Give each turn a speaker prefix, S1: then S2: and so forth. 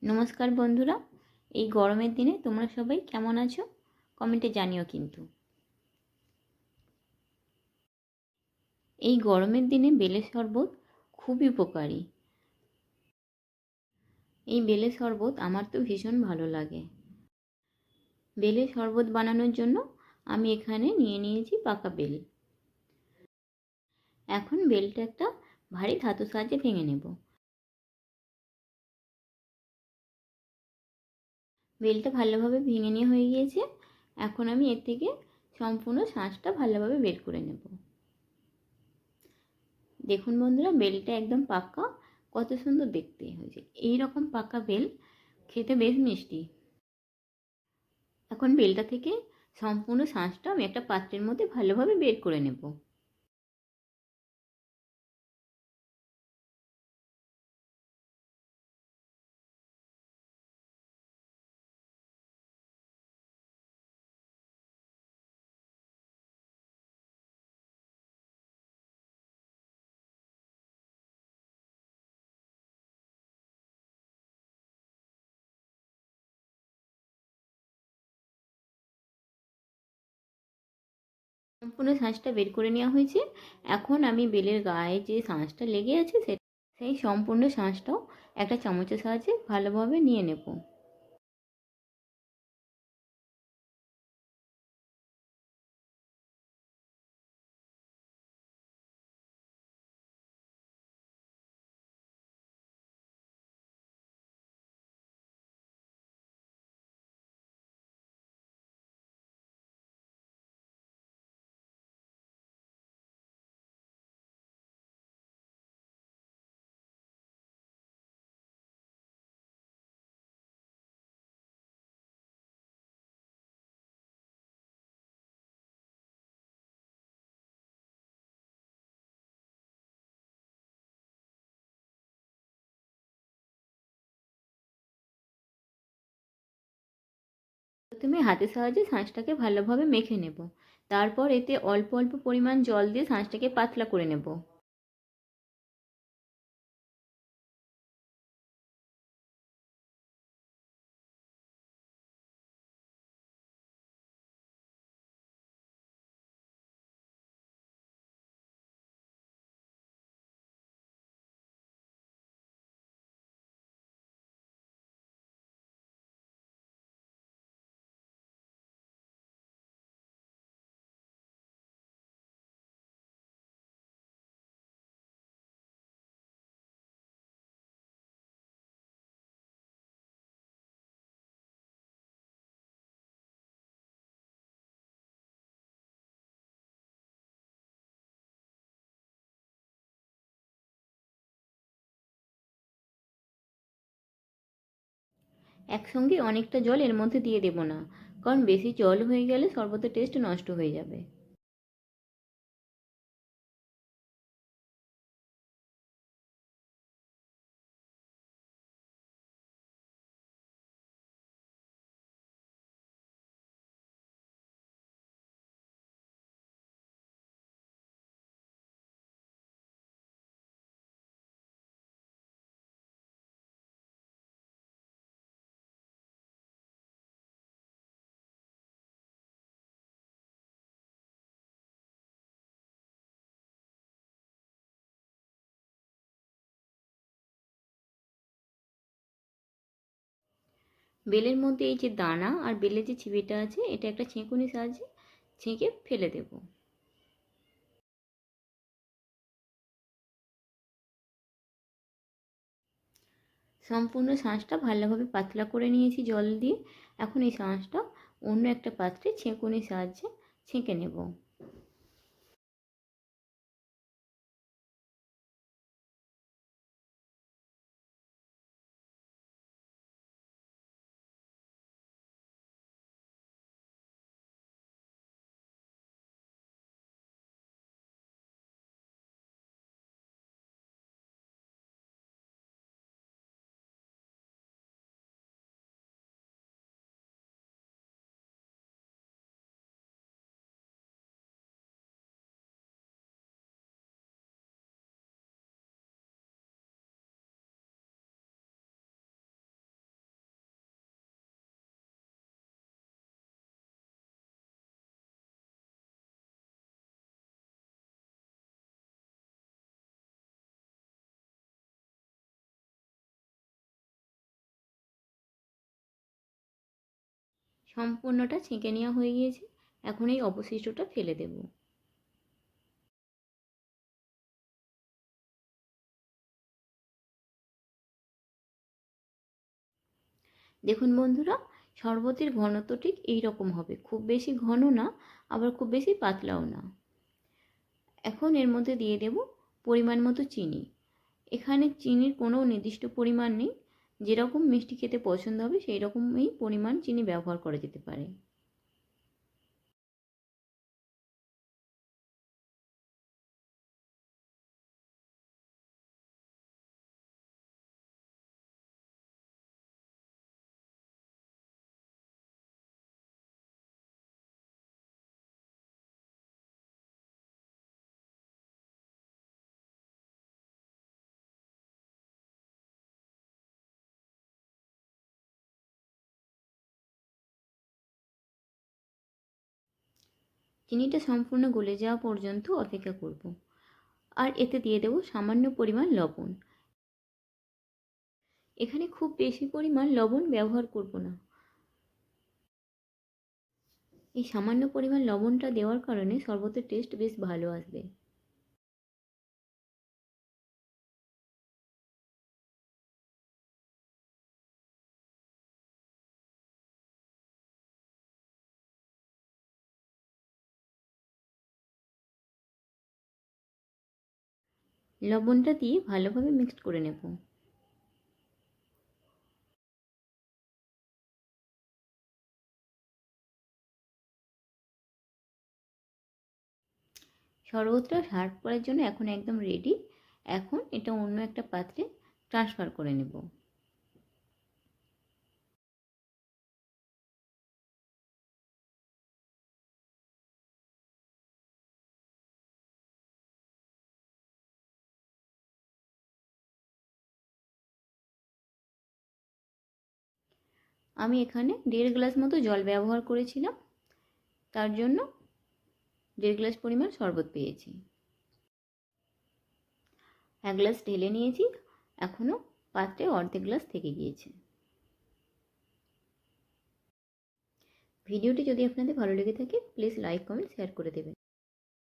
S1: নমস্কার বন্ধুরা, এই গরমের দিনে তোমরা সবাই কেমন আছো কমেন্টে জানিও। কিন্তু এই গরমের দিনে বেলের শরবত খুবই উপকারী। এই বেলের শরবত আমার তো ভীষণ ভালো লাগে। বেলের শরবত বানানোর জন্য আমি এখানে নিয়ে নিয়েছি পাকা বেল। এখন বেলটা একটা ভারী ধাতুর সাহায্যে ভেঙে নেব। বেলটা ভালোভাবে ভেঙে নেওয়া হয়ে গিয়েছে। এখন আমি এর থেকে সম্পূর্ণ শাঁসটা ভালোভাবে বের করে নেব। দেখুন বন্ধুরা, বেলটা একদম পাকা, কত সুন্দর দেখতে হয়েছে। এই রকম পাকা বেল খেতে বেশ মিষ্টি। এখন বেলটা থেকে সম্পূর্ণ শাঁসটা আমি একটা পাত্রের মধ্যে ভালোভাবে বের করে নেব। সম্পূর্ণ শাঁসটা বের করে নেওয়া হয়েছে। এখন আমি বেলের গায়ে যে শাঁসটা লেগে আছে সেই সম্পূর্ণ শাঁসটাও একটা চামচের সাহায্যে ভালোভাবে নিয়ে নেব। প্রথমে হাতের সাহায্যে শাঁসটাকে ভালোভাবে মেখে নেব। তারপর এতে অল্প অল্প পরিমাণ জল দিয়ে শাঁসটাকে পাতলা করে নেব। একসঙ্গে অনেকটা জল এর মধ্যে দিয়ে দেব না, কারণ বেশি জল হয়ে গেলে শরবতের টেস্ট নষ্ট হয়ে যাবে। বেলের মধ্যে এই যে দানা আর বেলের যে চিবিটা আছে, এটা একটা ছেঁকুনির সাহায্যে ছেঁকে ফেলে দেব। সম্পূর্ণ শাঁসটা ভালোভাবে পাতলা করে নিয়েছি জল দিয়ে। এখন এই শাঁসটা অন্য একটা পাত্রে ছেঁকুনির সাহায্যে ছেঁকে নেব। সম্পূর্ণটা ছেঁকে নেওয়া হয়ে গিয়েছে। এখন এই অবশিষ্টটা ফেলে দেব। দেখুন বন্ধুরা, শরবতের ঘনত্ব ঠিক এই রকম হবে, খুব বেশি ঘন না, আবার খুব বেশি পাতলাও না। এখন এর মধ্যে দিয়ে দেব পরিমাণ মতো চিনি। এখানে চিনির কোনো নির্দিষ্ট পরিমাণ নেই, যেরকম মিষ্টি খেতে পছন্দ হবে সেই রকমই পরিমাণ চিনি ব্যবহার করা যেতে পারে। চিনিটা সম্পূর্ণ গলে যাওয়া পর্যন্ত অপেক্ষা করব। আর এতে দিয়ে দেব সামান্য পরিমাণ লবণ। এখানে খুব বেশি পরিমাণ লবণ ব্যবহার করব না। এই সামান্য পরিমাণ লবণটা দেওয়ার কারণে শরবতের টেস্ট বেশ ভালো আসবে। লবণটা দিয়ে ভালোভাবে মিক্সড করে নেব। শরবতটা সার্ভ করার জন্য এখন একদম রেডি। এখন এটা অন্য একটা পাত্রে ট্রান্সফার করে নেব। আমি এখানে 1.5 গ্লাস মতো জল ব্যবহার করেছিলাম, তার জন্য 1.5 গ্লাস পরিমাণ শরবত পেয়েছি। 1 গ্লাস ঢেলে নিয়েছি, এখনও পাত্রে অর্ধেক গ্লাস থেকে গিয়েছে। ভিডিওটি যদি আপনাদের ভালো লেগে থাকে প্লিজ লাইক, কমেন্ট, শেয়ার করে দেবেন।